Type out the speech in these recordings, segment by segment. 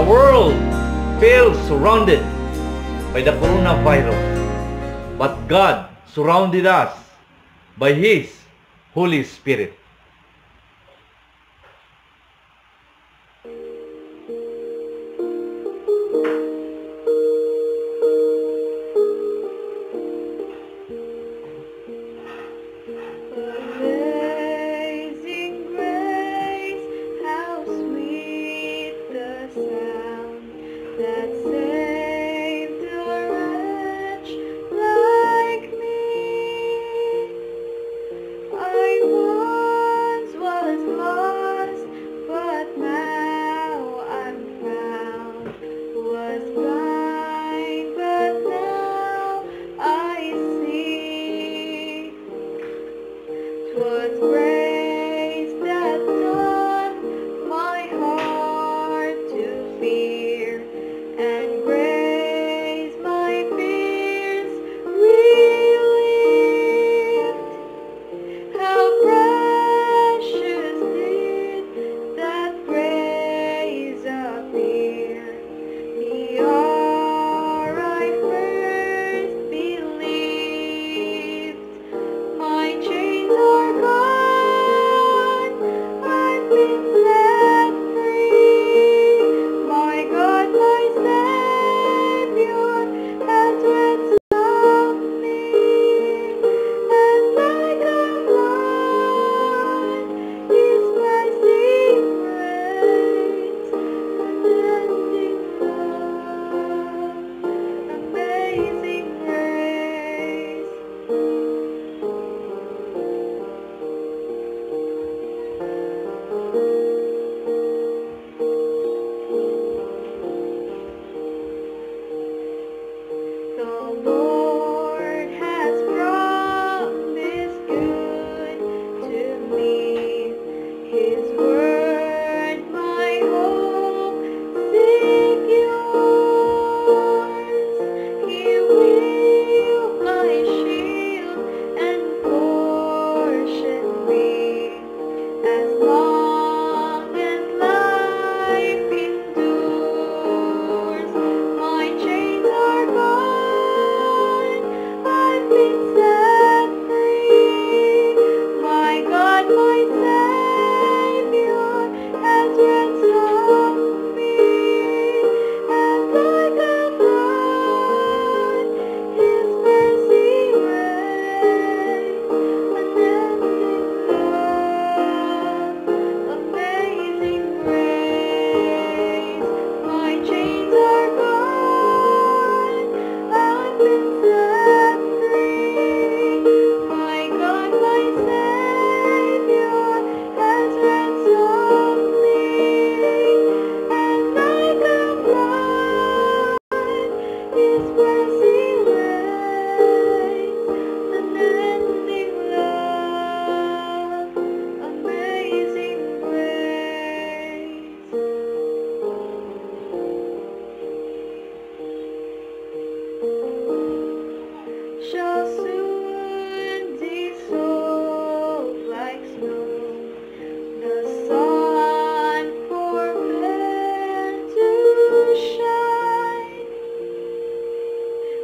world feels surrounded by the coronavirus, but God surrounded us by His Holy Spirit. Amazing grace, how sweet the sound that saved a wretch like me. I once was lost, but now I'm found. Was blind, but now I see. 'Twas grace that taught my heart to fear, and grace my fears relieved. How precious did that grace appear the hour I first believed. My chains are gone, I've been set free. My God, my Savior, has ransomed me. And like a flood, His mercy reigns, unending love, amazing grace. The Lord has promised good to me. His word my hope secures. He will my shield and portion be, as long as life endures. My chains are gone, I've been set free. My God, my Savior, has ransomed me. And like a flood, His mercy reigns, unending love, amazing grace. My chains are gone, I've been set free. My God, my Savior, has ransomed me. And like a flood, His mercy reigns, unending love, amazing grace. Shall soon dissolve like snow, the sun forbear to shine.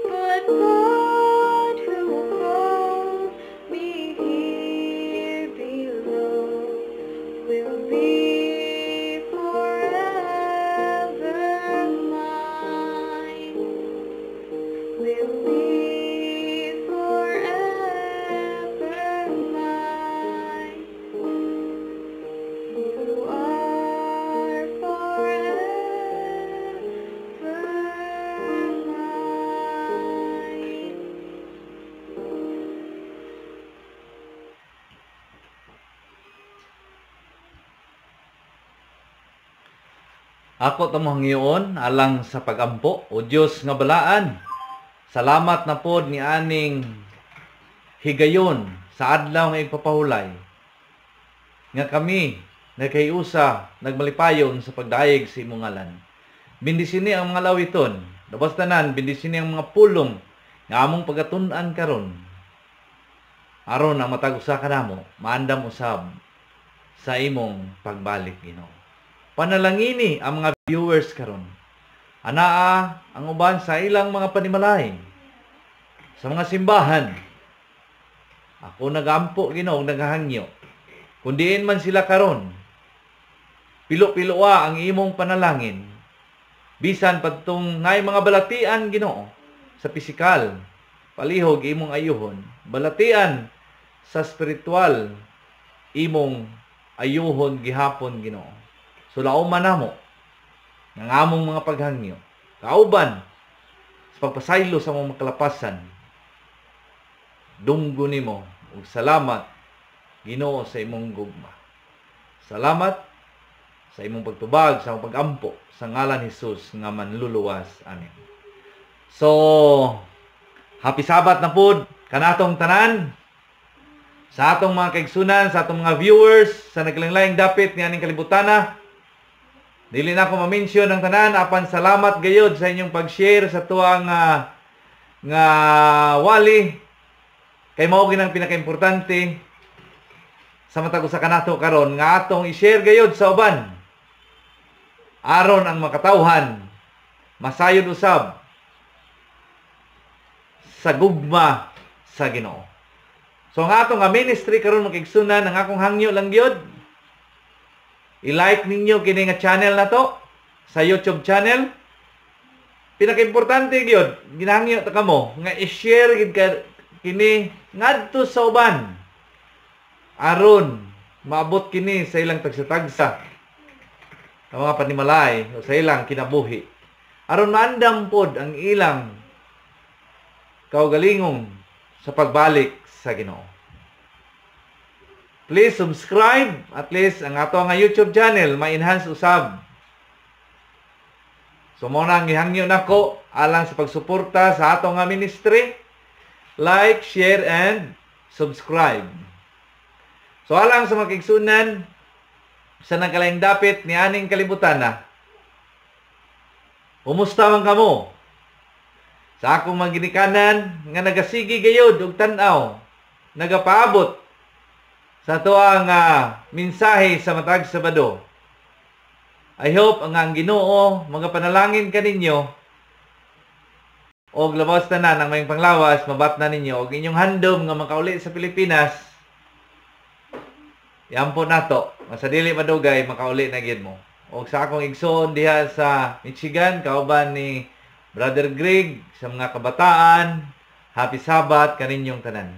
But God who called me here below will be forever mine. Will be forever mine. You are forever mine. Ako tamang ngayon alang sa pagampo o Diyos nga balaan. Salamat na pod ni aning higayon sa adlaw nga ipapahulay. Nga kami nagkayusa nagmalipayon sa pagdayeg sa imong ngalan. Bindisini ang mga lawiton, labas tanan bindisini ang mga pulong nga among pagatun-an karon. Aron ang matag usa kanamo, maandam usab sa imong pagbalik, Ginoo. panalangini ang mga viewers karon. Anaa ang uban sa ilang mga panimalay sa mga simbahan. Ako nagampo Ginoo naghahangyo. Kung diin man sila karon, pilo-piloa ang imong panalangin. Bisan padtong ngay mga balatian Ginoo sa pisikal, palihog imong ayuhon. Balatian sa spiritual imong ayuhon gihapon Ginoo. Sulauman namo ng among mga paghangyo. Kauban sa pagpasaylo sa mga kalapasan. Dunggo nimo ug salamat Ginoo sa imong gugma. Salamat sa imong pagtubag, sa imong pagampo sa ngalan Hesus nga manluluwas. Amen. So, happy Sabat na pud kanatong tanan. Sa atong mga kaigsunan, sa atong mga viewers, sa naglaing-laing dapit ni aning kalibutana, dili na ako ma-mention ang tanan, apan salamat gayod sa inyong pag-share sa tuang nga wali. Kay mao ginang pinaka-importante sa matag usa kanato karon nga atong i-share gayod sa uban. Aron ang makatawhan masayod usab sa gugma sa Ginoo. So ang atong nga ministry karon makigsunan ang akong hangyo lang gyud. I-like ninyo kini nga channel na to sa YouTube channel. Pinaka-importante gyud ginahangyo ta kamo nga i-share gid ka kini ngadto sa uban. Aron maabot kini sa ilang tagsa-tagsa ang mga panimalay o sa ilang kinabuhi. Aron maandam pod ang ilang kaugalingong sa pagbalik sa Ginoo. Please subscribe at least ang ato nga YouTube channel ma-enhance usab. So mo nang gihangyo nako alang sa pagsuporta sa ato nga ministry. Like, share and subscribe. So alang sa mga kaigsunan sa nagkalaing dapit ni aning kalibutana. Kumusta man kamo? Sa akong mga ginikanan nga nagasigi gayud og tan-aw, nagapaabot sa tuang mensahe sa matag Sabado. I hope ang Ginoo mga panalangin kaninyo og labaw tanan ang mayong panglawas mabatnan ninyo og inyong handom nga makauli sa Pilipinas. Yampo nato, sa dili madugay makauli na gyud mo. Og sa akong igsoon diha sa Michigan kauban ni Brother Greg sa mga kabataan, happy Sabat kaninyong tanan.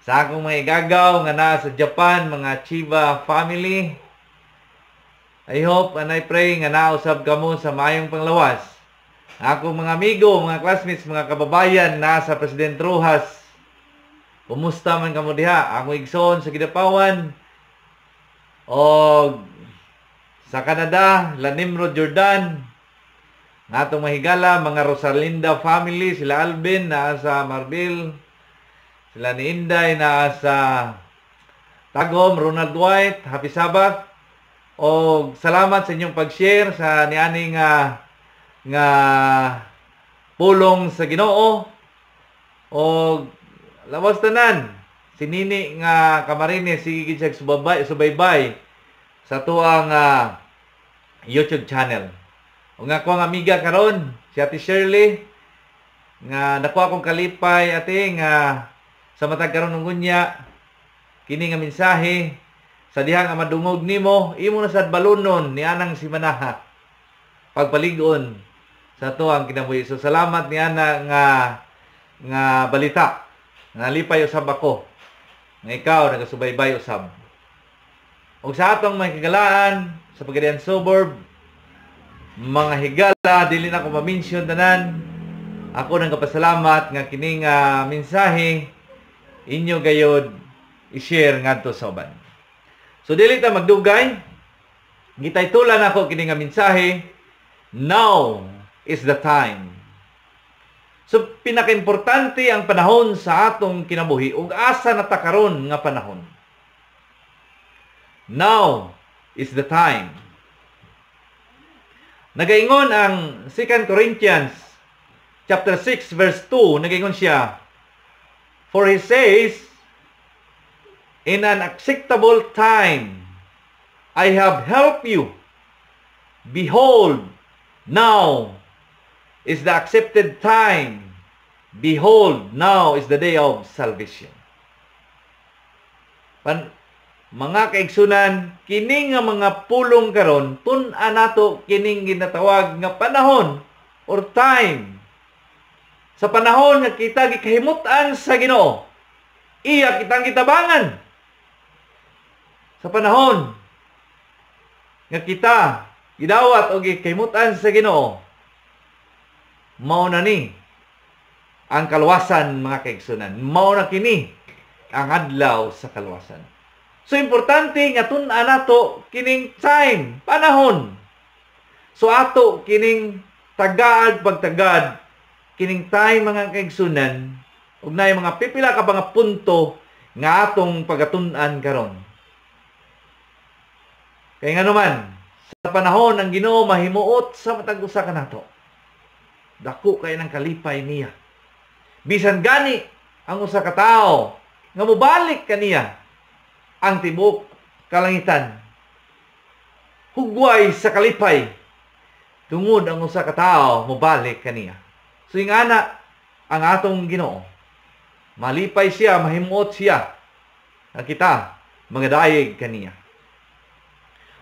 Sa akong mga igagaw nga naa sa Japan, mga Chiba family, I hope and I pray nga nausab kamo sa maayong panglawas. Akong mga amigo, mga classmates, mga kababayan na sa President Rojas, kumusta man kamo diha? Akong igsoon sa Kidapawan o sa Canada, Lanimrod, Jordan, nga atong mahigala, mga Rosalinda family, sila Alvin na sa Marbil, sila ni Inday na sa Tagom, Ronald White, happy Sabat. O salamat sa inyong pag-share sa nianing nga pulong sa Ginoo. O lawas tanan, si Nini nga Camarines, sige gid subaybay sa tuang YouTube channel. O nga ko ang amiga karon, si Ate Shirley, nga nakuha akong kalipay ate nga sa matag karon ng gunya, kini nga mensahe sa diha nga madungog nimo, imo na sad balunon ni anang si Manaha. Pagpaligon sa tuang kinabuhi. So salamat ni ana nga balita. Nga lipay usab ako. Nga ikaw nagasubaybay usab. Og sa atong mga higalaan sa Pagadian Suburb, mga higala, dili na ko ma-mention tanan. Ako nang kapasalamat nga kining mensahe inyo gayod i-share ngadto sa uban. So dili ta magdugay. Gitaytulan ako kining mensahe. Now is the time. So pinaka-importante ang panahon sa atong kinabuhi ug asa na ta karon nga panahon. Now is the time. Nagaingon ang 2 Corinthians chapter 6 verse 2, nagaingon siya, for he says, in an acceptable time I have helped you, Behold, now is the accepted time. Behold, now is the day of salvation. Mga kaigsunan, kining nga mga pulong karon, tun-a nato kining ginatawag nga panahon or time. Sa panahon nga kita gikahimutan sa Ginoo, iya kitang kitabangan. Sa panahon nga kita gidawat o gikahimutan sa Ginoo, mao na ni ang kaluwasan, mga kaigsunan. Mao na kini ang adlaw sa kaluwasan. So, importante nga tun-a nato kining time, panahon. So, ato kining tagaad, pagtagad, kining time, mga kaigsunan, ug na mga pipila ka mga punto nga atong pagatun-an karon. Kaya nga naman, sa panahon ang Ginoo mahimuot sa matag usa ka nato. Dako kay ng kalipay niya. Bisan gani ang usa ka tawo nga mobalik kaniya ang tibok kalangitan. Hugway sa kalipay tungod ang usa ka tawo mobalik kaniya. So ingana ang atong Ginoo, malipay siya, mahimuot siya nga kita magadayeg kaniya.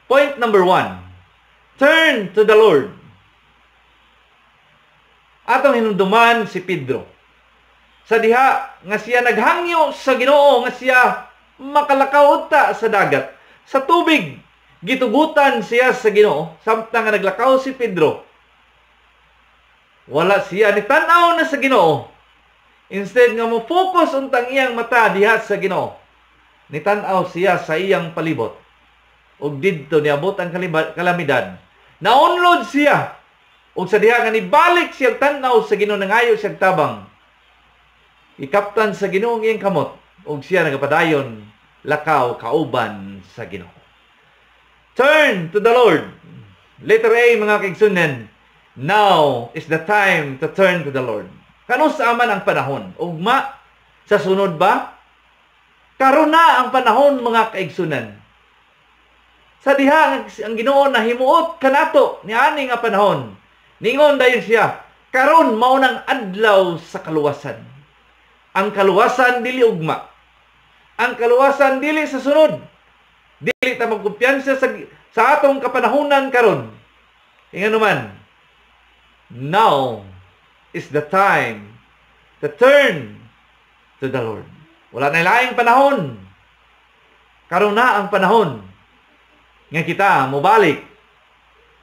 Point number 1. Turn to the Lord. Atong hinumduman si Pedro. Sa diha nga siya naghangyo sa Ginoo nga siya makalakaw ta sa dagat. Sa tubig, gitugutan siya sa Ginoo samtang nga naglakaw si Pedro. Wala siya ni tan-aw na sa Ginoo. Instead nga mo focus untang iyang mata diha sa Ginoo. Ni tan-aw siya sa iyang palibot. Ug didto niabot ang kalamidad. Naunlod siya. Ug sa diha nga nibalik siya tan-aw sa Ginoo, nangayo siya tabang. Ikaptan sa Ginoo ang iyang kamot, ug siya nagapadayon lakaw kauban sa Ginoo. Turn to the Lord. Letter A, mga kaigsunan. Now is the time to turn to the Lord. Kanusa man ang panahon? Ugma sa sunod ba? Karon na ang panahon, mga kaigsunan. Sa diha ang Ginoo nahimuot kanato niani nga panahon. Ningon dayon siya, karon mao nang adlaw sa kaluwasan. Ang kaluwasan dili ugma. Ang kaluwasan dili sa sunod. Dili ta magkumpiyansa sa atong kapanahunan karon. Ingon naman, now is the time to turn to the Lord. Wala na laing panahon. Karon na ang panahon nga kita mobalik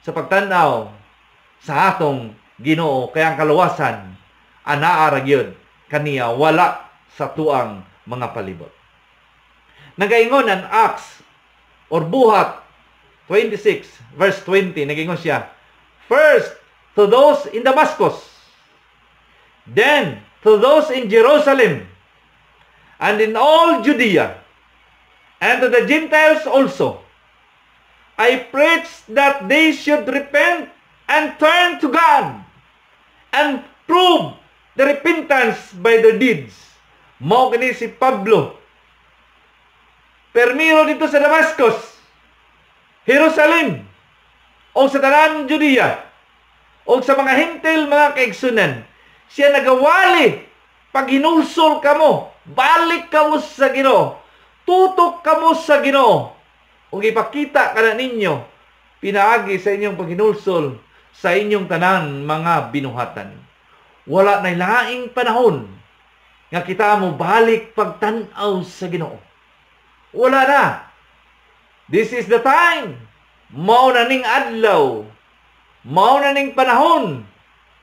sa pagtanaw sa atong Ginoo, kaya ang kaluwasan anaa ra gyud kaniya, wala sa tuang mga palibot. Nagaingon ang Acts or Buhat 26 verse 20, nagingon siya, first to those in Damascus, then to those in Jerusalem, and in all Judea, and to the Gentiles also, I preach that they should repent and turn to God, and prove the repentance by their deeds. Mao kini si Pablo. Permiro dito sa Damascus, Jerusalem, o sa tanang Judea, o sa mga hintil, mga kaigsunan. Siya nagawali, pag hinulsol kamo, balik kamo sa Ginoo, tutok kamo sa Ginoo, o ipakita ka na ninyo, pinaagi sa inyong paghinulsol, sa inyong tanang mga binuhatan. Wala na laing panahon nga kita mo balik pagtanaw sa Ginoo. Wala na. This is the time. Mao na ning adlaw. Mao na ning panahon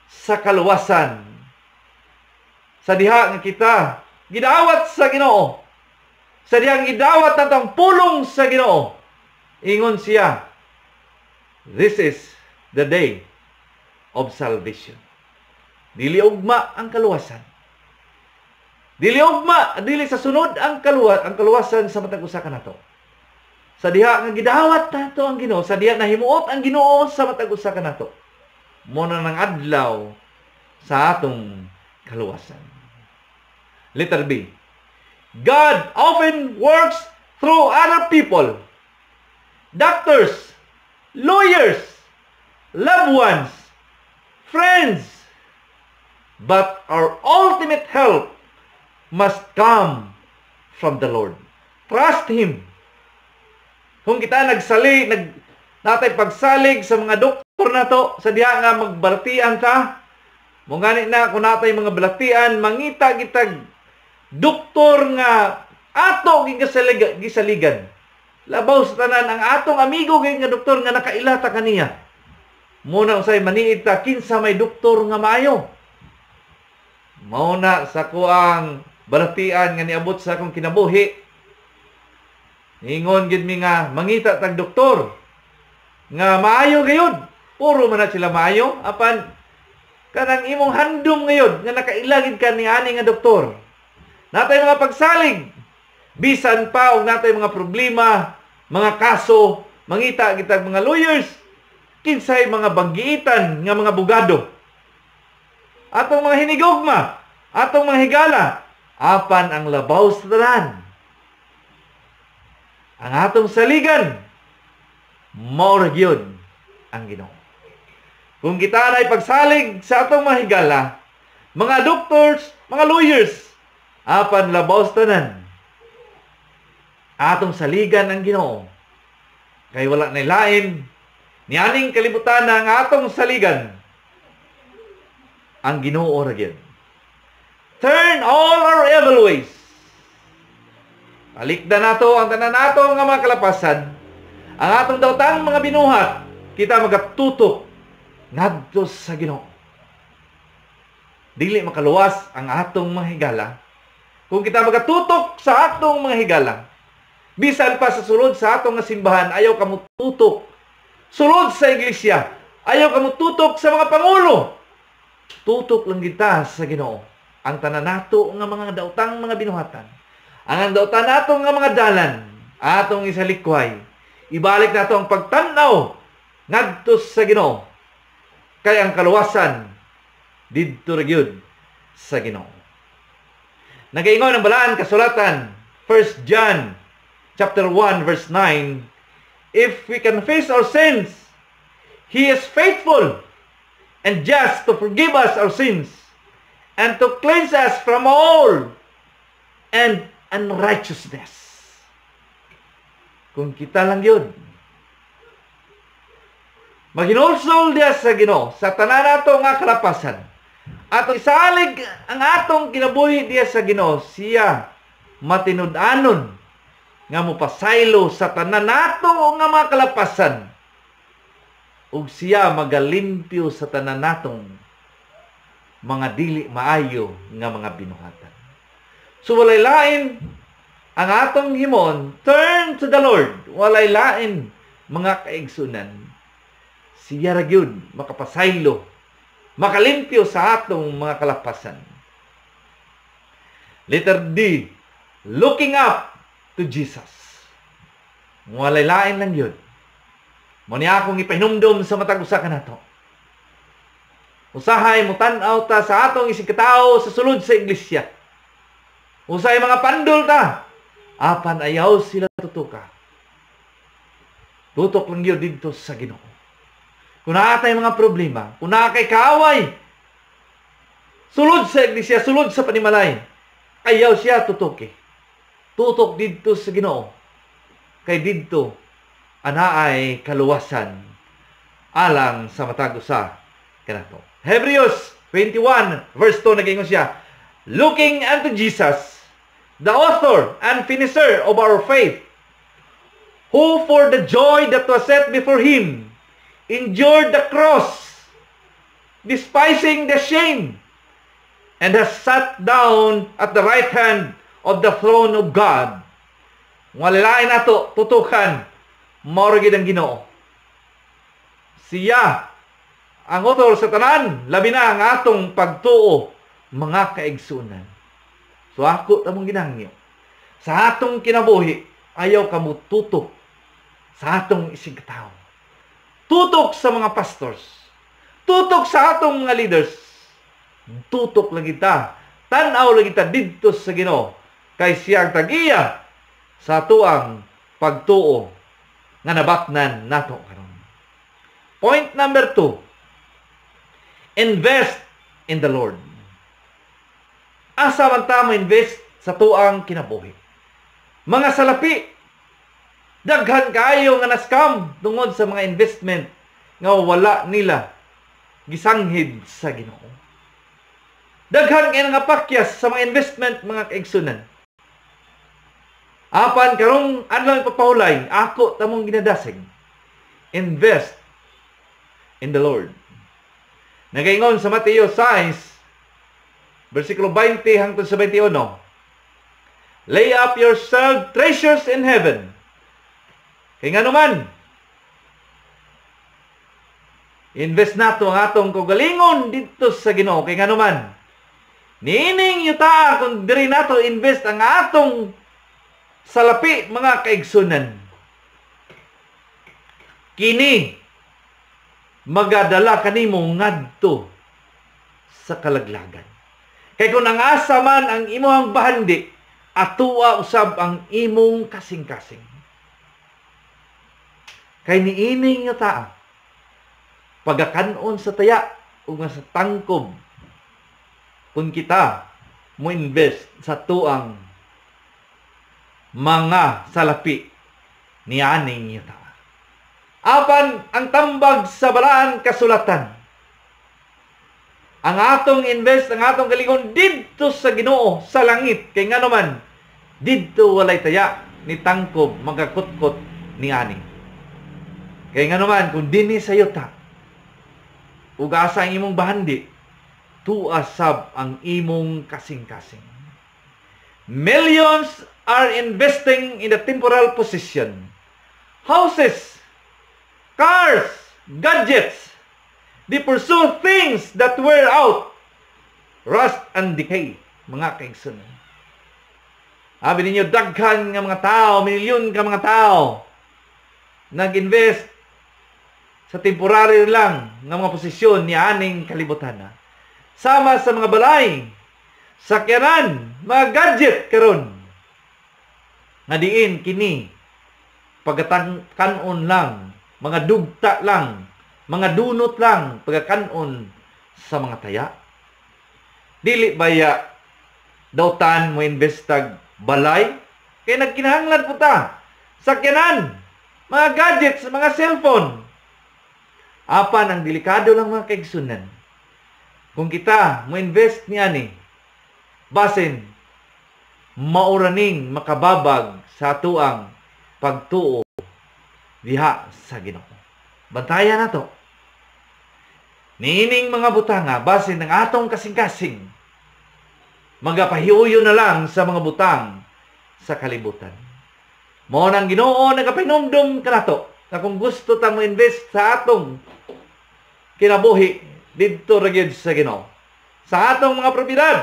sa kaluwasan. Sa diha nga kita gidawat sa Ginoo. Sa diha nga gidawat natong pulong sa Ginoo. Ingon siya, this is the day of salvation. Dili ugma ang kaluwasan. Dili ugma, dili sa sunod ang kaluwasan sa matag usa kanato. Sa diha nga gidawat nato ang Ginoo, sa diha nahimuot ang Ginoo sa matag usa kanato. Mo na nang adlaw sa atong kaluwasan. Letter B. God often works through other people. Doctors, lawyers, loved ones, friends. But our ultimate help must come from the Lord. Trust Him. Kung kita natay pagsalig sa mga doktor na to, sa diha nga magbalatian ka, mo gani na kung natay mga balatian, mangita kitag doktor nga ato gisaligan. Labaw sa tanan ang atong amigo kay nga doktor nga nakailata kaniya. Muna usay maniid ta kinsa may doktor nga maayo. Mauna sa kuang balatian nga niabot sa akong kinabuhi. Ingon gid mi nga mangita tag doktor nga maayo gayud. Puro man na sila maayo apan kanang imong handom gayud nga nakailagid ka ni ani nga doktor. Natay mga pagsalig bisan pa og natay mga problema, mga kaso, mangita kitag mga lawyers, kinsay mga banggiitan nga mga bugado. Atong mga hinigugma, atong mga higala, apan ang labaw sa tanan. Ang atong saligan, mao ra gyud ang Ginoo. Kung kita na ipagsalig sa atong mga higala, mga doctors, mga lawyers, apan labaw sa tanan, atong saligan ang Ginoo. Kay wala na lain, nianing kalibutan na ang atong saligan, ang Ginoo ra gyud. Turn all our evil ways. Palikdan nato ang tanan nato nga mga kalapasan, ang atong daotang mga binuhat, kita magatutok ngadto sa Ginoo. Dili makaluwas ang atong mga higala kung kita magatutok sa atong mga higala. Bisan pa sa sulod sa atong nga simbahan, ayaw kamo tutok. Sulod sa iglesia, ayaw kamo tutok sa mga pangulo. Tutok lang kita sa Ginoo. Ang tanan nato nga mga daotang mga binuhatan, ang daotan nato nga mga dalan, atong isalikway, ibalik nato ang pagtanaw ngadto sa Ginoo. Kay ang kaluwasan didto ra gyud sa Ginoo. Nagaingon ang balaan kasulatan, 1 John chapter 1 verse 9, if we confess our sins, He is faithful and just to forgive us our sins and to cleanse us from all and unrighteousness. Kung kita lang yun, maghinulsol diya sa Ginoo, sa tanan nato nga kalapasan, at isalig ang atong kinabuhi diya sa Ginoo, siya matinud-anon nga mopasaylo sa tanan nato nga mga kalapasan, ug siya magalimpyo sa tanan natong mga dili maayo nga mga binuhatan. So walay lain ang atong himon, turn to the Lord. Walay lain mga kaigsunan. Siya ra gyud makapasaylo, makalimpyo sa atong mga kalapasan. Letter D, looking up to Jesus. Walay lain lang yun. Muna akong ipahinumdum sa matag usa kanato. Usahay mo tan-aw ta sa atong isigkatao sa sulod sa iglesia. Usay mga pandol ta, apan ayaw sila tutuka. Tutok lang yun dito sa Ginoo. Kung naatay mga problema, kung nakay kaaway, sulod sa iglesia, sulod sa panimalay, ayaw siya tutuki. Tutok dito sa Ginoo. Kay dito, anaay kaluwasan alang sa matag usa kanato. Hebrews 21 verse 2 nagingon siya, looking unto Jesus, the author and finisher of our faith, who for the joy that was set before him endured the cross, despising the shame, and has sat down at the right hand of the throne of God. Walilain nato tutukan, mao gid ang Ginoo. Siya ang author sa tanan, labi na ang atong pagtuo, mga kaigsunan. So ako tamong ginangyo, sa atong kinabuhi, ayaw kamo tutok sa atong isigtao. Tutok sa mga pastors. Tutok sa atong mga leaders. Tutok lang kita. Tanaw lang kita dito sa Ginoo. Kay siyang tagiya sa tuang pagtuo nga nabatnan nato karon. Point number 2. Invest in the Lord. Asa man ta mo invest sa tuang kinabuhi. Mga salapi, daghan kaayo nga na-scam tungod sa mga investment nga wala nila gisanghid sa Ginoo. Daghan kay nga pakyas sa mga investment mga kaigsunan. Apan karong adlaw ipapahulay, ako tamong ginadasig. Invest in the Lord. Nagaingon sa Mateo 6 versikulo 20 hangtod sa 21. Lay up yourself treasures in heaven. Kaya nga naman, invest nato ang atong kagalingon dito sa Ginoo. Kaya nga naman, niining yuta kung diri nato invest ang atong salapi mga kaigsunan. Kini magadala kanimo ngadto sa kalaglagan. Kay kung ang asa man ang imong bahandi, atua usab ang imong kasing-kasing. Kay niining nga taa, pagakanon sa taya o nga sa tangkob, kung kita mo invest sa tuang mga salapi ni aning yuta. Apan ang tambag sa balaan kasulatan, ang atong invest, ang atong kalingon didto sa Ginoo sa langit. Kay nga naman, didto walay taya ni tangkob magakutkot ni ani. Kay nga naman, kung dini sa yuta, ug asa ang imong bahandi, tuasab ang imong kasing-kasing. Millions are investing in the temporal possession. Houses, cars, gadgets. They pursue things that wear out, rust and decay, mga kaigsunan. Sabi ninyo, daghan nga mga tao, milyon ka mga tao, nag-invest sa temporary lang ng mga posisyon ni aning kalibutan. Sama sa mga balay, sakyanan, mga gadget karon. Nga diin kini, pagkatanon lang, mga dugta lang, mga dunot lang, pagkakanon sa mga taya. Dili baya dautan mo investag balay, kaya nagkinahanglan po ta. Sakyanan, mga gadgets, mga cellphone. Apan ang delikado lang mga kaigsunan. Kung kita mo invest niya ni, basin, mauraning makababag sa tuang pagtuo diha sa Ginoo. Bantayan na to. Niining mga butanga, basin ng atong kasing-kasing, magapahiuyo na lang sa mga butang sa kalibutan. Mo nang Ginoo nagapahinumdum kanato na kung gusto ta mo invest sa atong kinabuhi didto ra gyud sa Ginoo. Sa atong mga propiedad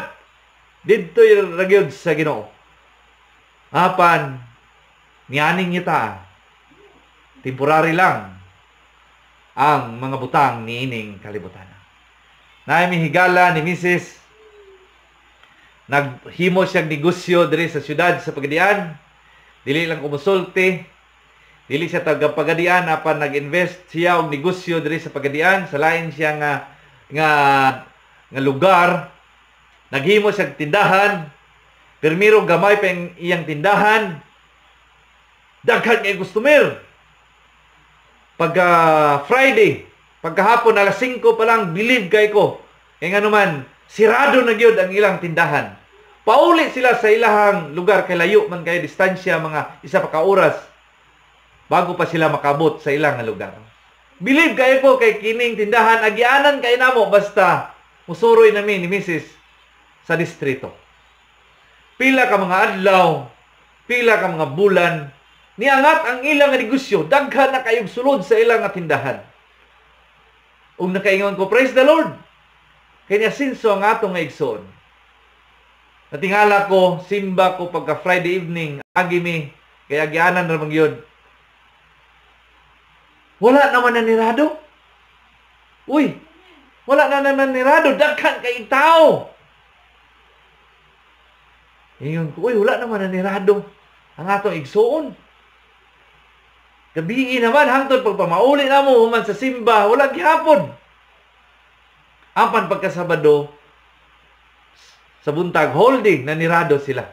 didto ra gyud sa Ginoo. Apan nianing yuta temporary lang ang mga butang niining kalibutan. Naay higala ni Mrs. Naghimo siyang negosyo diri sa syudad sa Pagadian. Dili lang kumusulti. Dili siya tagapagadian apan nag-invest siya og negosyo diri sa Pagadian sa lain siya nga lugar. Naghimo siya tindahan. Permiro gamay pa ang iyang tindahan. Daghan kay customer. Pagka Friday, pagkahapon alas 5 pa lang, believe kay ko. Kaya nga naman, sirado na gyud ang ilang tindahan. Pauli sila sa ilahang lugar kay layo man kay distansya mga isa pa ka oras bago pa sila makabot sa ilang lugar. Believe kay ko kay kining tindahan agianan kay namo basta musuroy namin ni Mrs. sa distrito. Pila ka mga adlaw, pila ka mga bulan, niangat ang ilang negosyo, daghan na kayong sulod sa ilang tindahan. Ug nakaingon ko, praise the Lord. Kanya sinso ang atong igsoon. Natingala ko, simba ko pagka Friday evening, agimi, kaya agianan na magyod. Wala naman nanirado. Uy, wala na naman nanirado, daghan kay tao. Ingon ko, uy, wala naman nanirado ang atong igsoon. Gabi naman hangtod pagpamauli na mo human sa simba, wala gihapon. Apan pagkasabado sa buntag holding nanirado sila.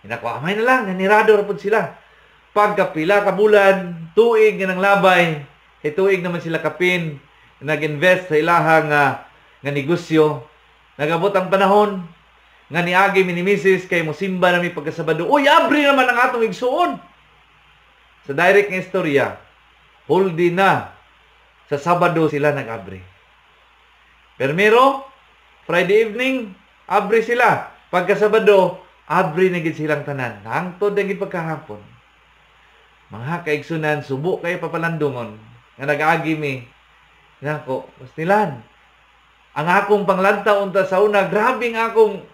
Amay na lang nanirado ra pud sila. Pagkapila ka bulan, tuig nga ng labay, tuig naman sila kapin, nag-invest sa ilahang nga negosyo. Nagabot ang panahon nga niagi minimisis kay mosimba na mi pagkasabado. Uy, abri naman ang atong igsuon. Sa direct nga istorya, huldi na sa Sabado sila nag-abri. Permero, Friday evening, abri sila. Pagka-Sabado, abri na gid silang tanan. Hangtod ang pagkahapon. Mga kaigsunan, subo kayo papalandungon nga nag-agi mi. Nako, pastilan. Ang akong panglantaw unta sa una, grabing akong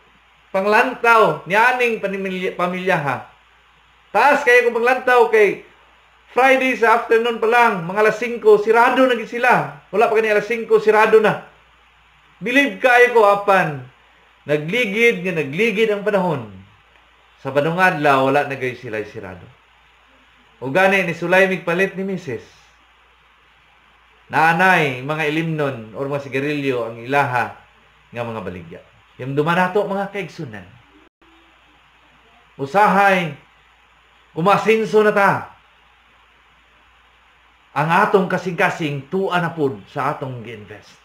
panglantaw ni aning pamilya ha. Taas kayo kong panglantaw kay Friday sa afternoon pa lang, mga alas 5, sirado na gid sila. Wala pa kani alas 5, sirado na. Believe kayo ko apan nagligid ang panahon. Sa badong adlaw wala na gay sila sirado. O gani ni sulay migpalit ni Mrs. Naanay mga ilimnon or mga sigarilyo ang ilaha nga mga baligya. Yung dumanato mga kaigsunan. Usahay kumasinso na ta. Ang atong kasing-kasing tuan na pud sa atong gi-invest.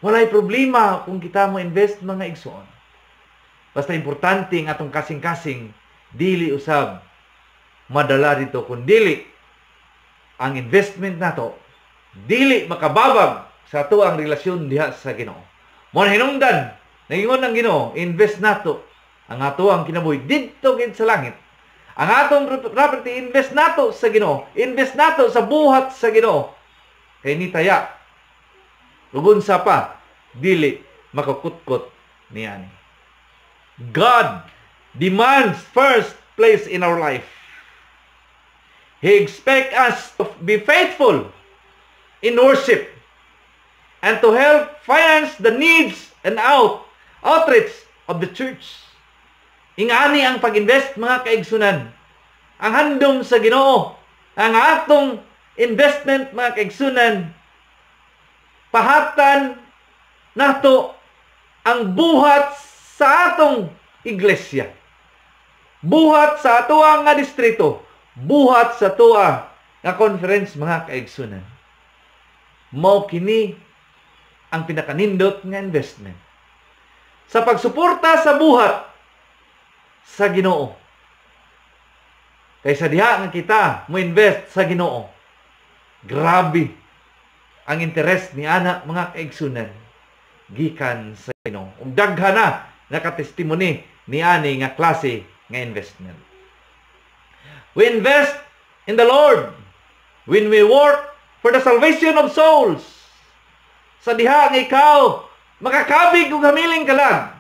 Walay problema kung kita mo invest mga igsoon. Basta importante ang atong kasing-kasing dili usab madala dito kun dili ang investment nato dili makababag sa ato ang relasyon diha sa Ginoo. Mo hinungdan nagingon ng Ginoo, invest nato ang ato ang kinabuhi didto gid sa langit. Ang atong property, invest nato sa Ginoo. Invest nato sa buhat sa Ginoo. Kay ni taya. Ugon sa pa, dili makakutkot niyan. God demands first place in our life. He expects us to be faithful in worship and to help finance the needs and outreach of the church. Ingani ang pag-invest mga kaigsunan. Ang handom sa Ginoo, ang atong investment mga kaigsunan, pahatan nato ang buhat sa atong iglesia. Buhat sa atoa nga distrito, buhat sa atoa nga conference mga kaigsunan. Mao kini ang pinakanindot nga investment. Sa pagsuporta sa buhat sa Ginoo. Kaysa diha nga kita mo invest sa Ginoo. Grabe ang interes ni anak mga kaigsunan gikan sa Ginoo. Ug daghan na nakatestimony ni ani nga klase nga investment. We invest in the Lord when we work for the salvation of souls. Sa diha nga ikaw makakabig ug hamiling kalag,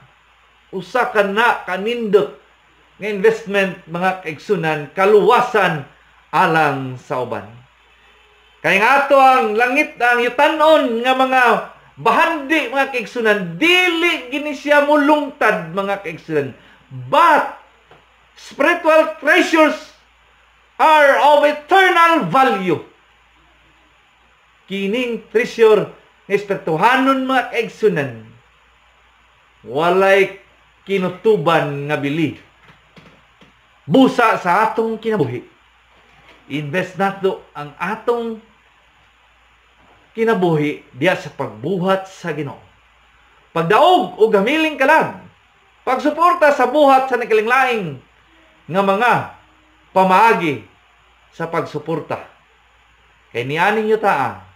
usa ka na kanindot nga investment mga kaigsunan, kaluwasan alang sa uban. Kaya nga ato ang langit ang yutanon nga mga bahandi mga kaigsunan, dili gini siya mulungtad mga kaigsunan, but spiritual treasures are of eternal value. Kining treasure nga espirituhanon mga kaigsunan, walay kinutuban nga bili. Busa sa atong kinabuhi. Invest nato ang atong kinabuhi diya sa pagbuhat sa Ginoo. Pagdaog o gamiling kalag, pagsuporta sa buhat sa nakalinglaing nga mga pamaagi sa pagsuporta. Kay nianing yutaa,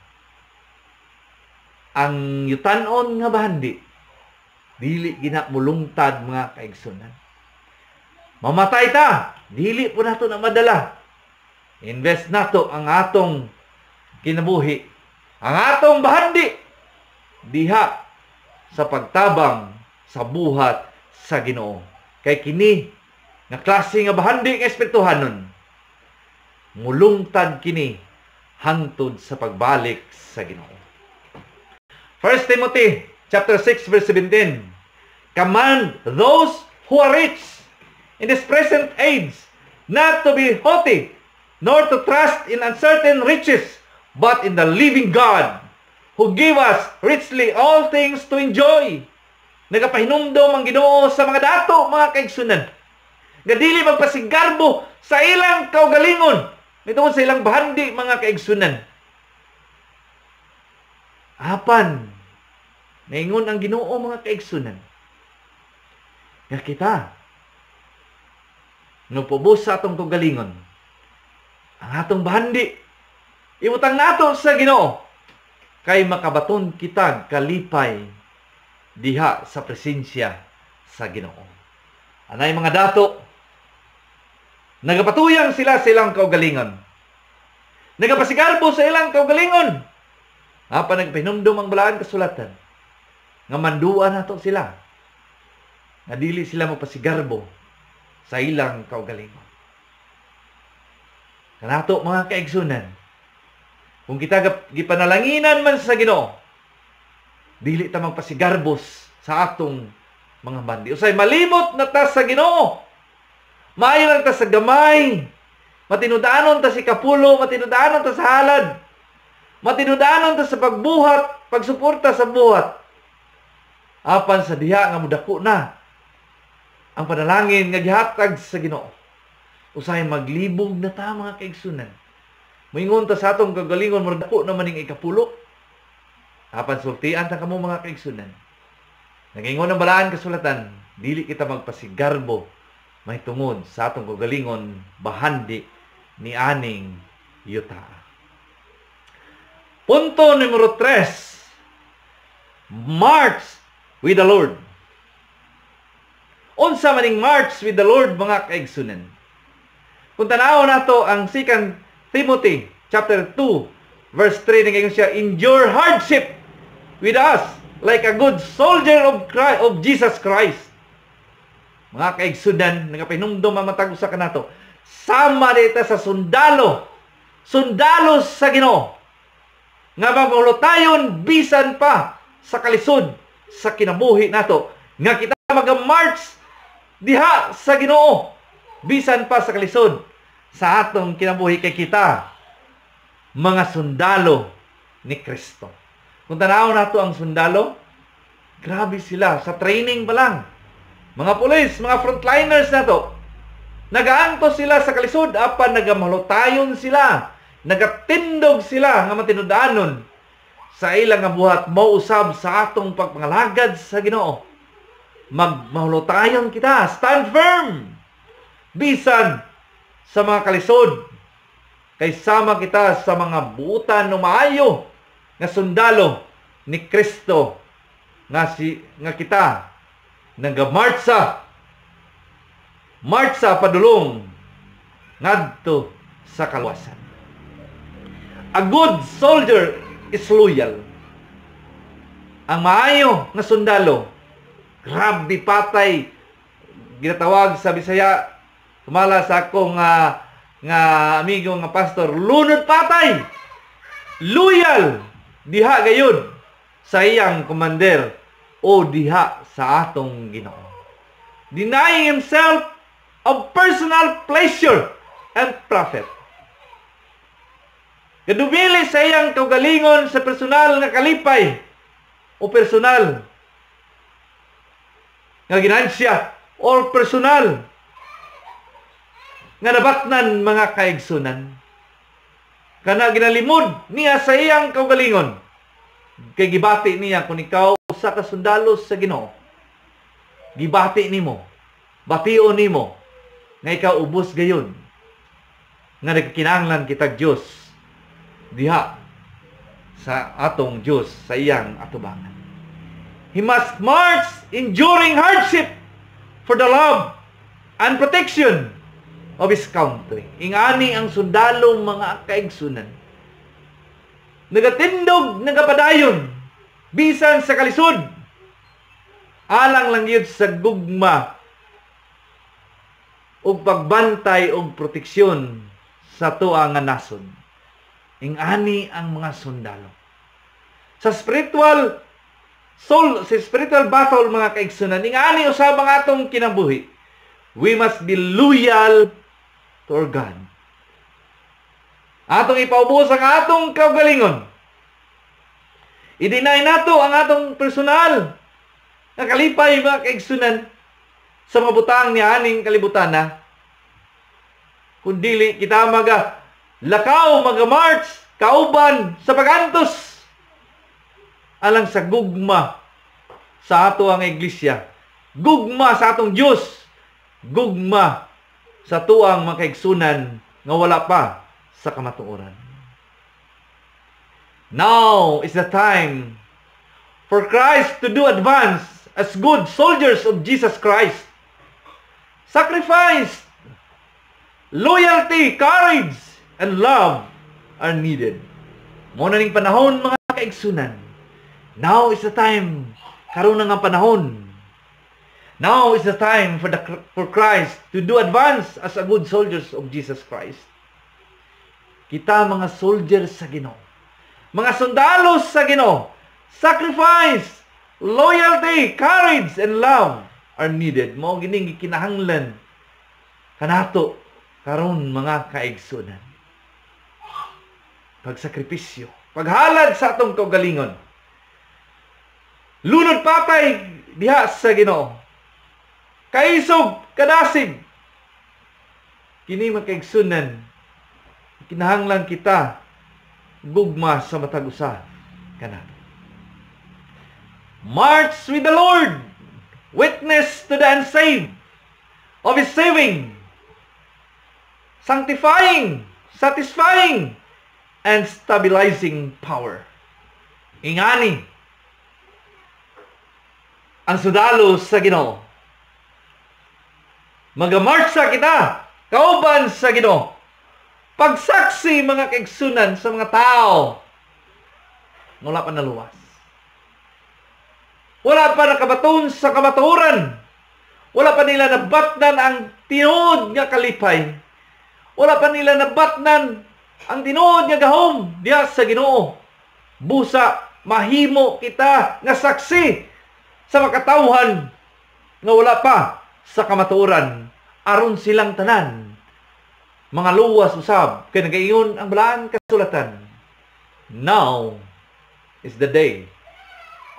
ang yutanon nga bahandi, dili gina mulungtad mga kaigsunan. Mamatay ta, dili po nato na madala. Invest nato ang atong kinabuhi, ang atong bahandi diha sa pagtabang sa buhat sa Ginoo. Kay kini nga klase nga bahandi nga espirituhanon, mulungtad kini hangtod sa pagbalik sa Ginoo. 1 Timothy chapter 6 verse 17. Command those who are rich in this present age not to be haughty, nor to trust in uncertain riches, but in the living God, who give us richly all things to enjoy. Nagapahinumdom ang Ginoo sa mga dato, mga kaigsunan. Gadili magpasigarbo sa ilang kaugalingon, nitungod sa ilang bahandi, mga kaigsunan. Apan, naingon ang Ginoo, mga kaigsunan, nga kita, nupubos sa atong kaugalingon, ang atong bahandi, imutang nato sa Ginoo, kay makabaton kita kalipay diha sa presensya sa Ginoo. Anay mga dato, nagapatuyang sila sa ilang kaugalingon. Nagapasigarbo sa ilang kaugalingon. Apa nagpahinumdum ang balaan kasulatan. Nga manduan nato sila. Nga dili sila mapasigarbo sa ilang kaugalingon. Kanato mga kaigsunan, kung kita gipanalanginan man sa Ginoo, dili ta magpasigarbos sa atong mga bandi. Usay malimot na ta sa Ginoo. Maayo lang ta sa gamay. Matinudanon ta si kapulo, matinudanon ta sa halad. Matinudanon ta sa pagbuhat, pagsuporta sa buhat. Apan sa diha nga mudako na ang panalangin nga gihatag sa Ginoo. Usay maglibog na ta mga kaigsunan. Moingon ta sa atong kagalingon, mudako na maning ikapulo. Apan sultian ta kamo mga kaigsunan. Nagingon ang balaan kasulatan, dili kita magpasigarbo may tungod sa atong kagalingon bahandi ni aning yuta. Punto numero 3. March with the Lord. Unsa maning march with the Lord, mga kaigsunan? Kung tanaw nato ang 2 Timothy chapter 2 verse 3, ningayon siya, endure hardship with us like a good soldier of Jesus Christ. Mga kaigsunan, nagapahinumdum ang matag usa kanato. Sama dita sa sundalo. Sundalo sa Ginoo. Nga mamulutayon bisan pa sa kalisod sa kinabuhi nato. Nga kita mag-march diha sa Ginoo bisan pa sa kalisod sa atong kinabuhi, kay kita mga sundalo ni Kristo. Kung tanaw nato ang sundalo, grabe sila sa training pa lang. Mga pulis, mga frontliners na to, nagaanto sila sa kalisod, apan nagamahulutayon sila, nagatindog sila nga matinudanon sa ilang nga buhat, mausab sa atong pagpangalagad sa Ginoo. Magmahulutayon kita, stand firm, bisan sa mga kalisod, kay sama kita sa mga buutan no maayo nga sundalo ni Kristo, nga kita nagamartsa padulong ngadto sa kaluwasan. A good soldier is loyal. Ang maayo nga sundalo, grabe patay, ginatawag sa Bisaya, tumala sa akong nga amigo nga pastor, lunod patay, loyal diha gayud sa iyang commander o diha sa atong Ginoo. Denying himself of personal pleasure and profit. Kadumili sa iyang kaugalingon sa personal nga kalipay o personal nga ginansya or personal nga nabatnan, mga kaigsunan. Kana ginalimod niya sa iyang kaugalingon, kay gibati niya kung ikaw sa kasundalo sa Ginoo, gibati nimo, bation nimo nga ikaw ubos gayon nga nagkinahanglan kitag Dios diha sa atong Dios sa iyang atubangan. He must march enduring hardship for the love and protection of his country. Ingani ang sundalong, mga kaigsunan, nagatindog, nagapadayon bisan sa kalisod, alang lang yun sa gugma ug pagbantay ug proteksyon sa tuwa nga nason. Ingani ang mga sundalo sa spiritual battle, mga kaigsunan. Ingani usab ang atong kinabuhi. We must be loyal to our God. Atong ipaubos ang atong kaugalingon. I-deny nato ang atong personal nga kalipay mga kaigsunan sa mga butang ni aning kalibutan na. Kundili kita lakaw, march, kauban sa pagantos alang sa gugma sa ato ang iglesia, gugma sa atong Diyos, gugma sa tuang mga kaigsunan nga wala pa sa kamatuoran. Now is the time for Christ to do advance as good soldiers of Jesus Christ. Sacrifice, loyalty, courage, and love are needed. Muna ning panahon mga kaigsunan. Now is the time. Karon na nga panahon. Now is the time for Christ to do advance as a good soldiers of Jesus Christ. Kita mga soldiers sa Ginoo. Mga sundalos sa Ginoo. Sacrifice, loyalty, courage, and love are needed. Mao gining gikinahanglan kanato karon mga kaigsunan. Pagsakripisyo, paghalad sa atong kaugalingon. Lunod patay diha sa Ginoo. Kaisog, kadasig. Kini mga kaigsunan, kinahanglan kita gugma sa matag usa kanato. March with the Lord, witness to the unsaved of His saving, sanctifying, satisfying, and stabilizing power. Ingani ang sudalos sa Ginoo. Magamarcha kita kauban sa Ginoo. Pagsaksi mga kaigsunan sa mga tao wala pa naluwas. Wala pa nakabaton sa kamatuoran. Wala pa nila nabatnan ang tinuod nga kalipay. Wala pa nila nabatnan ang tinuod nga gahom diha sa Ginoo. Busa mahimo kita nga saksi sa makatawhan nga wala pa sa kamatuoran aron silang tanan mga luwas usab kay nagaingon ang balaan kasulatan. Now is the day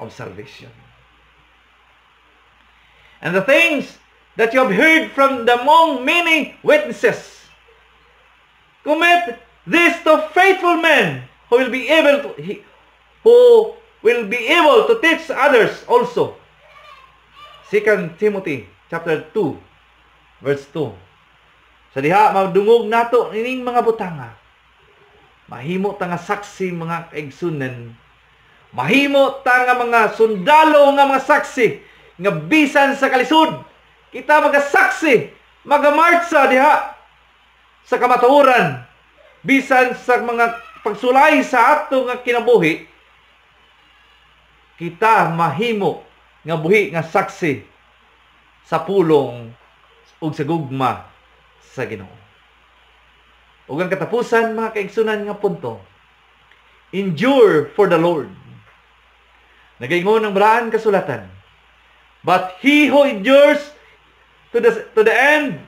of salvation. And the things that you have heard from among many witnesses, commit this to faithful men who will be able to teach others also. 2 Timothy chapter 2 verse 2. Sa diha madungog nato ining mga butanga. Mahimo ta nga saksi mga kaigsunan. Mahimo ta nga mga sundalo nga mga saksi nga bisan sa kalisod kita magasaksi, magamarcha diha sa kamatuoran bisan sa mga pagsulay sa ato nga kinabuhi. Kita mahimo nga buhi nga saksi sa pulong ug sa gugma sa Ginoo. Ug ang katapusan mga kaigsunan nga punto, endure for the Lord. Nagaingon ang balaan kasulatan, but he who endures to the end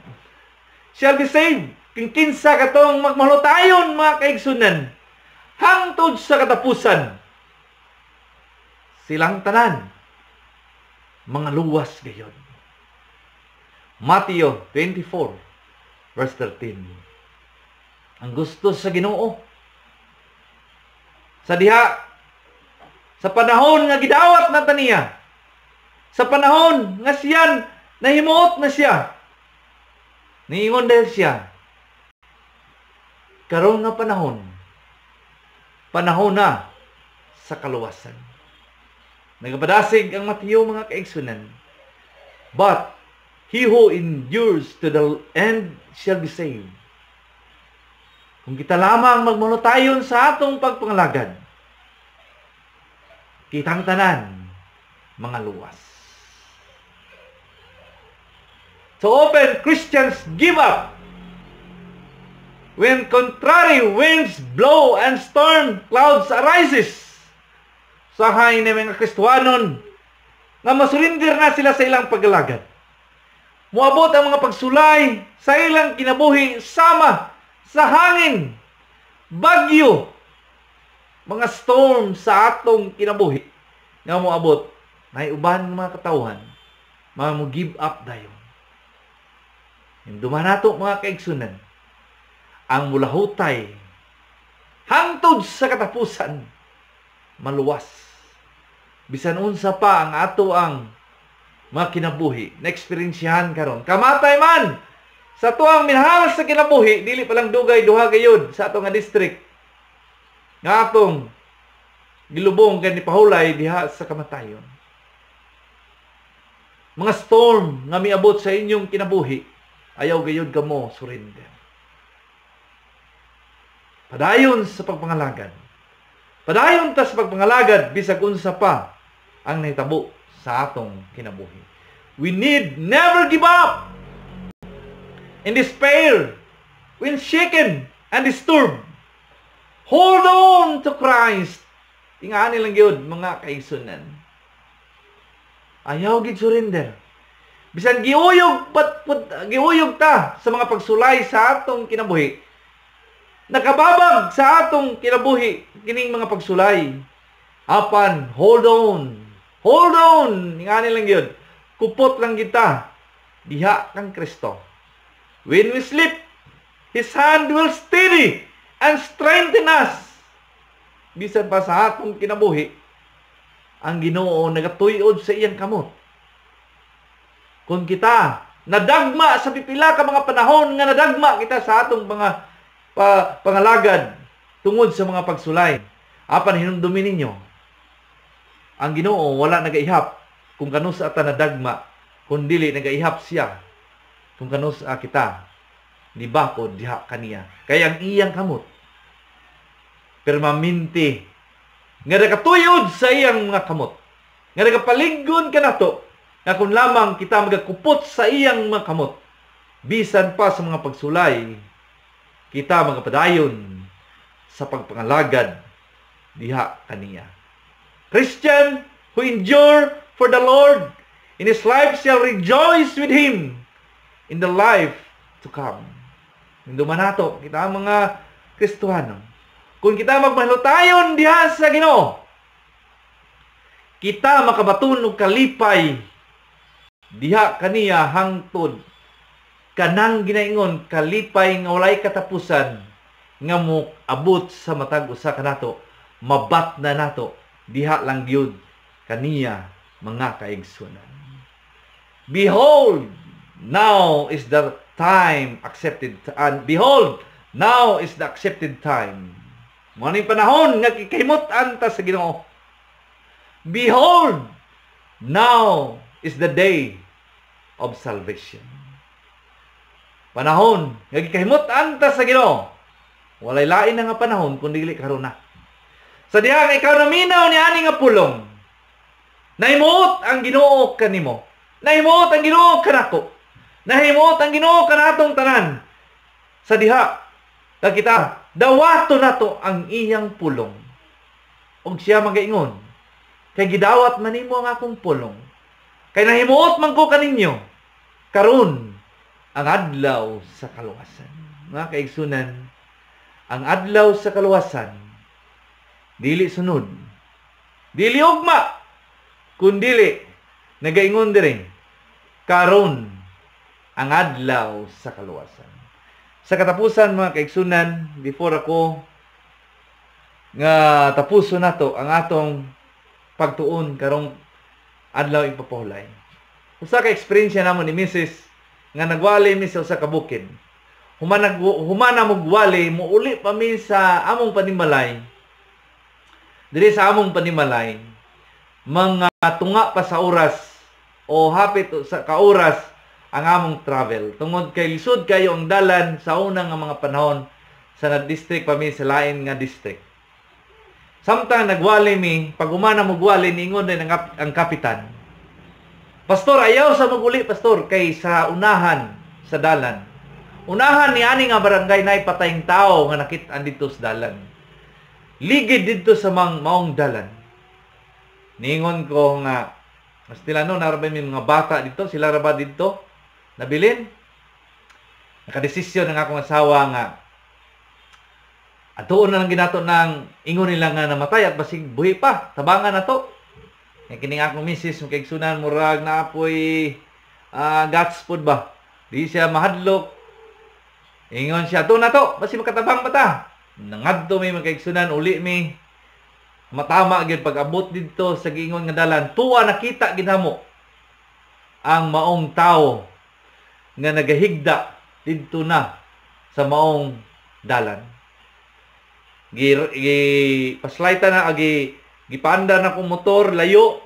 shall be saved. Kung kinsa katong magmalutayon mga kaigsunan hangtod sa katapusan, silang tanan mga luwas gayon. Mateo 24 verse 13. Ang gusto sa Ginoo sa diha sa panahon nga gidawat na taniya, sa panahon nga siyan nahimuot na siya, niingon dahil siya karon nga panahon na sa kaluwasan. Nagapadasig ang Mateo mga kaigsunan, but he who endures to the end shall be saved. Kung kita lamang magmanutayon sa atong pagpangalagad, kitang tanan mga luwas. So often Christians give up when contrary winds blow and storm clouds arises. Sahay na mga Kristiyanon nga masulindir na sila sa ilang paglalagad. Muabot ang mga pagsulay sa ilang kinabuhi sama sa hangin. bagyo, mga storm sa atong kinabuhi nga moabot, na uban ng mga katawhan, mga mo give up dayon. Hinduman nato mga kaigsunan, ang mulahutay hangtod sa katapusan maluwas. Bisan unsa pa ang ato ang mga kinabuhi na eksperyensyahan karon. Kamatay man sa tuang minahal sa kinabuhi, dili pa lang dugay duha gayud sa atong nga district nga atong gilubong kay ni pahulay diha sa kamatayon. Mga storm nga miabot sa inyong kinabuhi, ayaw gayud kamo surrender. Padayon sa pagpangalagad. Padayon ta sa pagpangalagad bisag unsa pa ang nahitabo sa atong kinabuhi. We need never give up in despair when shaken and disturbed. Hold on to Christ. Ingani lang gyud mga kaigsunan. Ayaw gid surrender. Bisan giuyog ta sa mga pagsulay sa atong kinabuhi. Nakababag sa atong kinabuhi kining mga pagsulay. Apan hold on. Hold on. Ingani lang gyud. Kupot lang kita. Diha kang Kristo. When we sleep, His hand will steady and strengthen us. Bisan pa sa atong kinabuhi, ang Ginoo nagatuyod sa iyang kamot. Kung kita nadagma sa pipila ka mga panahon nga nadagma kita sa atong mga pangalagad tungod sa mga pagsulay, apan hinumdumin ninyo, ang Ginoo wala nagaihap kung kanus ata nadagma, kundi nagaihap siya kung kanus kita nibakod diha kaniya. Kaya ang iyang kamot permanente nga nakatuyod sa iyang mga kamot, nga nagapaliggon kanato, na kung lamang kita magakupot sa iyang mga kamot, bisan pa sa mga pagsulay, kita magapadayon sa pagpangalagad diha kaniya. Christian who endure for the Lord in his life shall rejoice with Him in the life to come. Hinduman nato, kita ang mga Kristohano, kung kita magmahultayon diha sa Ginoo, kita makabaton og kalipay diha kaniya hangtod kanang ginaingon kalipay nga walay katapusan nga mo abot sa matag usa kanato, mabat na nato diha lang gyud kaniya mga kaigsunan. Behold, now is the time accepted, and behold, now is the accepted time. Maning panahon nga kikahimot-an ta sa Ginoo. Behold, now is the day of salvation. Panahon nga kikahimot-an ta sa Ginoo. Walay lain na nga panahon kundi dili karon na. Sa diha nga ikaw naminaw ni ani nga pulong, nahimuot ang Ginoo kanimo. Nahimuot ang Ginoo kanako. Nahimuot ang Ginoo kanatong tanan. Sa diha nga kita dawato nato ang iyang pulong. Og siya magaingon, kay gidawat man nimo ang akong pulong. Kay nahimuot man ko kaninyo karon ang adlaw sa kaluwasan. Mga kaigsunan, ang adlaw sa kaluwasan dili sunod, dili ugma, kundili nagaingon diri karon ang adlaw sa kaluwasan. Sa katapusan mga kaigsunan, before ako nga tapuso nato ang atong pagtuon karong adlaw ipapahulay. Usa ka eksperyensya namon ni Mrs. nga nagwali mi sa usa ka bukid. Humana mugwali, muuli pa mi sa among panimalay. Diri sa among panimalay, mga tunga pa sa oras o hapit sa kauras ang among travel. Tungod kay lisod kayo ang dalan sa unang nga mga panahon sa district pa mi sa lain nga district. Samtang nagwali mi, pag umana mugwali, niingon din ang kapitan, Pastor, ayaw sa maguli, Pastor, kay sa unahan sa dalan. Unahan ni ani nga barangay na ipatayng tao nga nakit-an dito sa dalan. Ligid dito sa maong dalan. Niingon ko nga, mas tilano, narabay may mga bata dito, sila raba dito, nabilin. Nakadesisyon ng akong asawa nga, Atuon na lang ginato ng ingon nila nga namatay at basig buhi pa. Tabangan na to. Kaya kining akong misis, makaigsunan, murag na apoy guts food ba. Di siya mahadlok. Ingon siya, to na to, basi makatabang ba ta? Nangadto may makaigsunan, uli mi. Matama gyud pag-abot dito sa giingon nga dalan. Tuwa nakita ginamo ang maong tao nga nagahigda didto na sa maong dalan. Paslayta na gipanda na kong motor layo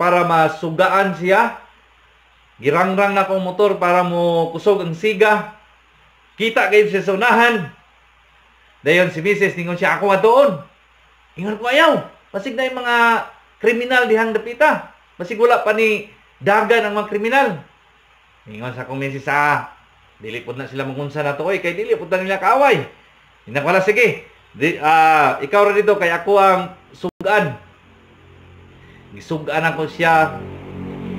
para masugaan siya. Girangrang na kong motor para mo kusog ang siga. Kita kayo siya sa unahan. Dayon si Mrs. ningon siya, ako doon. Ingon ko ayaw. Basig na yung mga kriminal dihang dapita. Basig wala pa ni dagan ang mga kriminal. Ingon sa akong Mrs. Dili po na sila magunsa na to. Kay dili po na nila kaaway. Hindi wala, sige. Ikaw rin dito, kay ako ang sugaan. Gisugaan ako siya.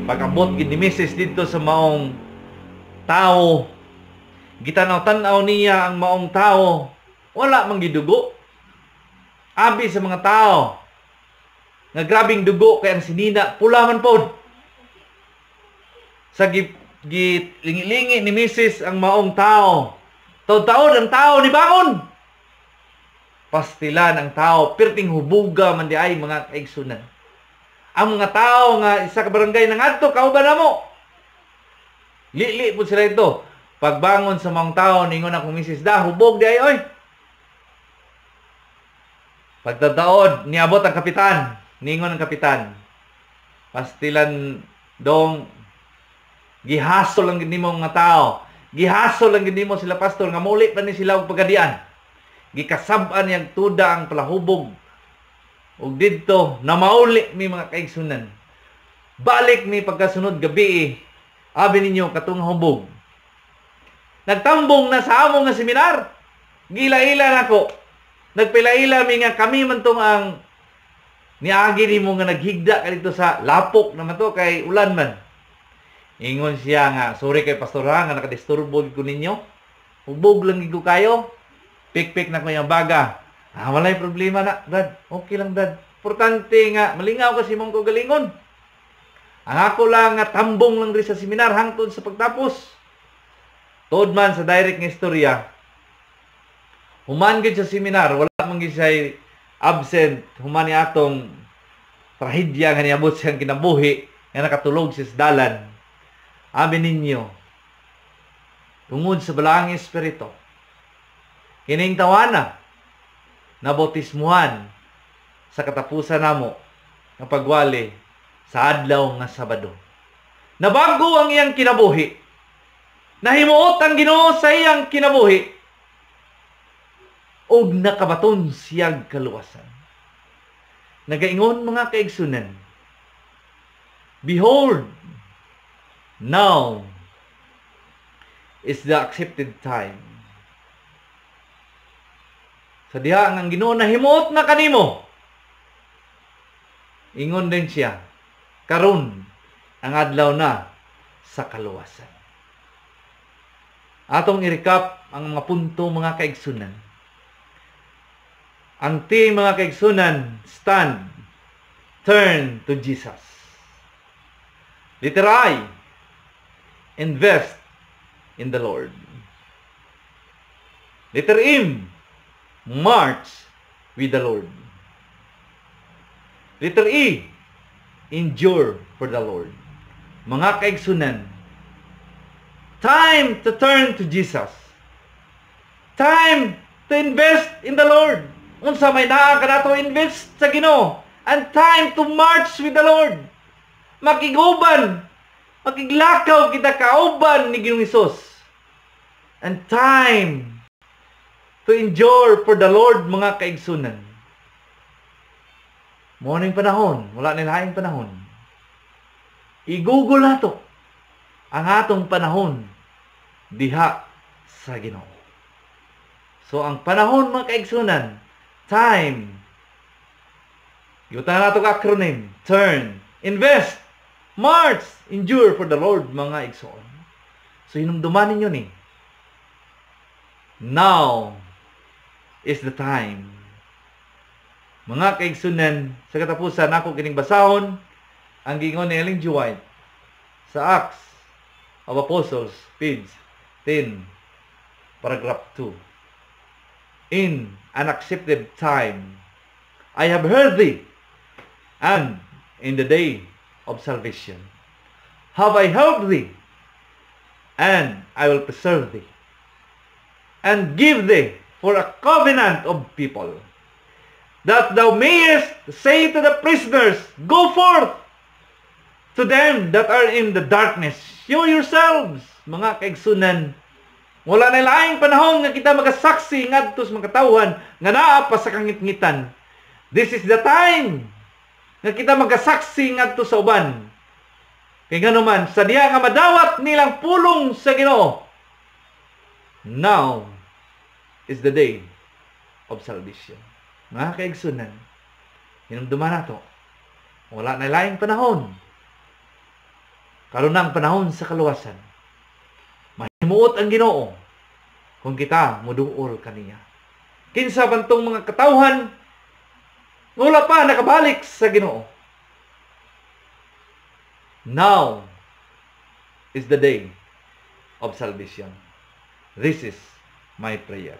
Pag-abot ni Mrs. dito sa maong tao. Gitanaw-tanaw niya ang maong tao. Wala mang gidugo. Abi sa mga tao. Nga grabing dugo kay ang sinina. Pula man pod. Sa lingi-lingi ni Mrs. ang maong tao. Taon-taon ang tao ni bangon. Pastilan ang tao. Pirting hubuga man di ay mga kaigsunan. Ang mga tao nga isa ka barangay nang adto kauban namo. Li po sila ito. Pagbangon sa mga tao ningon akong Mrs. hubog di ay oy. Pagtataod niabot ang kapitan, ningon ang kapitan. Pastilan dong gihasol lang gid nimo mga tao. Gihasol lang gid nimo sila pastor nga muli pa ni sila og pagadian. Gikasab-an yang tuda ang palahubog. Ug didto na mauli mi mga kaigsunan. Balik mi pagkasunod gabi, abi ninyo katong hubog. Nagtambong na sa among nga seminar. Gila-ila nako. Nagpila-ila mi nga kami man tong ang niagi nimo nga naghigda ka dito sa lapok naman to kay ulan man. Ingon siya nga, sorry kay pastor nga nakadisturbo ko ninyo. Hubog lang ko kayo. Pik-pik na ko yung baga. Walay problema na, Dad. Okay lang, Dad. Importante nga, malingaw kasi mong kagalingon. Ang ako lang nga tambong lang rin sa seminar hangtod sa pagtapos. Tod man sa direct nga istorya. Human gid sa seminar, wala man gid siya absent. Human ni atong trahedya nga niabot siyang kinabuhi nga nakatulog siya sa dalan. Abi ninyo, tungod sa balaang espiritu, kining tawana nabotismuhan sa katapusan namo ng pagwali sa adlaw nga Sabado. Nabago ang iyang kinabuhi. Nahimuot ang Ginoo sa iyang kinabuhi. Og nakabaton siyang kaluwasan. Nagaingon mga kaigsunan, behold, now is the accepted time. Sa diha ang Ginoo nahimuot na kanimo. Ingon din siya, karon ang adlaw na sa kaluwasan. Atong i-recap ang mga punto mga kaigsunan. Ang team mga kaigsunan, stand, turn to Jesus. Letter I, invest in the Lord. Letter M, march with the Lord. Letter E, endure for the Lord. Mga kaigsunan, time to turn to Jesus. Time to invest in the Lord. Unsa may naa ka nato invest sa Ginoo. And time to march with the Lord. Makiguban, makiglakaw kita kauban ni Ginoong Hesus. And time to endure for the Lord mga kaigsunan. Morning panahon, wala nilaing panahon. I-google nato ang atong panahon diha sa Ginoo. So ang panahon mga kaigsunan, time. Yuta na ito acronym. Turn, invest, march, endure for the Lord, mga igsoon. So hinumduman ninyo ni. Now is the time. Mga kaigsunan, sa katapusan ako kining basahon ang giingon ni Ellen G. White sa Acts of Apostles, page 10, paragraph 2. In an accepted time, I have heard thee, and in the day of salvation have I helped thee, and I will preserve thee, and give thee for a covenant of people, that thou mayest say to the prisoners, Go forth! To them that are in the darkness, show yourselves. Mga kaigsunan, wala na laing panahon nga kita magasaksi ngadto sa mga katawhan nga naa pa sa kangitngitan. This is the time nga kita magasaksi ngadto sa uban. Kay ganuman, sa diya nga madawat nilang pulong sa Ginoo. Now is the day of salvation. Mga kaigsunan, hinumduman nato, wala na laing panahon. Karon na ang panahon sa kaluwasan. Mahimuot ang Ginoo kung kita muduol kaniya. Kinsa bantong mga katawhan wala pa nakabalik sa Ginoo. Now is the day of salvation. This is my prayer.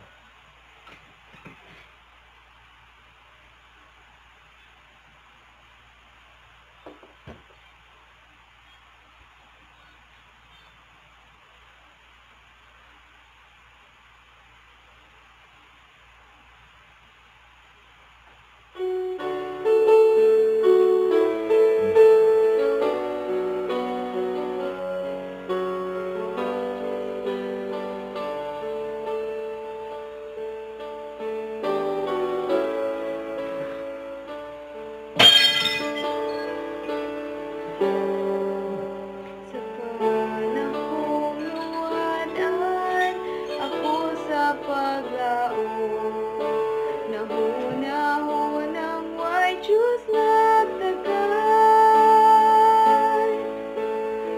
Sa panahong luwadaan ako sa paglaon, nahunahon ang way Diyos nagdagan.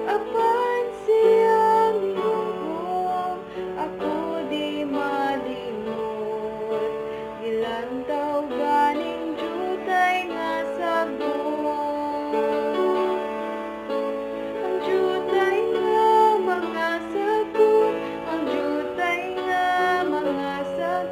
Apan siyang lubong, ako di malimot, gilantaw ganing jutay nga sagot. Ang jutay nga mga sagot, ang jutay nga mga sagot.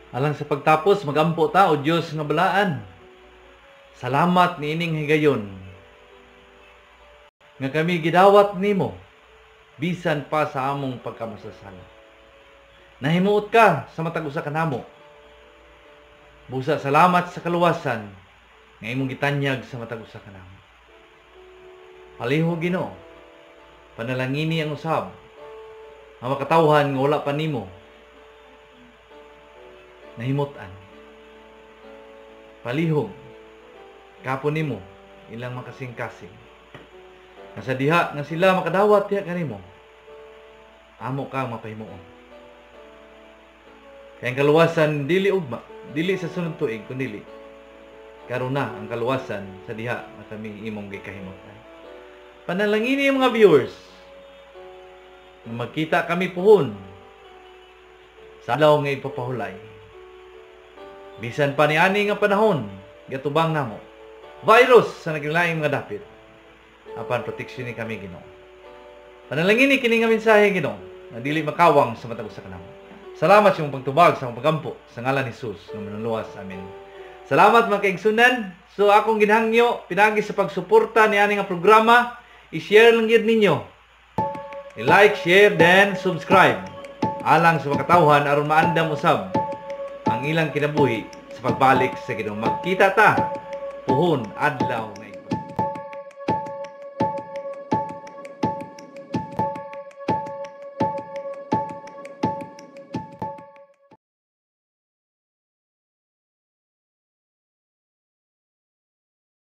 Alang sa pagtapos magampo ta o Dios nga balaan. Salamat niining higayon nga kami gidawat nimo bisan pa sa among pagkamasasala. Nahimuot ka sa matag usa ka namo. Busa salamat sa kaluwasan nga imong gitanyag sa matag usa ka namo. Palihog Ginoo, panalangini ang usab nga makatawhan nga wala pa nimo nahimutan. Palihog kapon nimo ilang makasing-kasing. Nga sa diha nga sila makadawat diha kanimo, amo kang mapahimuon. Kaya ang kaluwasan dili ugma, dili sa sunod tuig kundi karon na ang kaluwasan sa diha nga kami imong gikahimutan. Panalangini ang mga viewers na magkita kami puhon sa adlaw nga ipapahulay. Bisan pa ni ani nga panahon, gatubang namo. Virus sa naglaing mga dapit. Apan proteksyon ni kami Ginoo. Panalangini kini nga mensahe Ginoo na dili makawang sa matag usa ka namo. Salamat sa imong pagtubag sa imong pagampo sa ngalan ni Jesus nga manuluwas. Amen. Salamat mga kaigsunan. So akong ginhangyo pinagi sa pagsuporta ni ani nga programa, i-share lang gyud ninyo. I-like, share, then subscribe. Alang sa makatawhan aron maandam usab ang ilang kinabuhi sa pagbalik sa Ginoo. Magkita ta puhon adlaw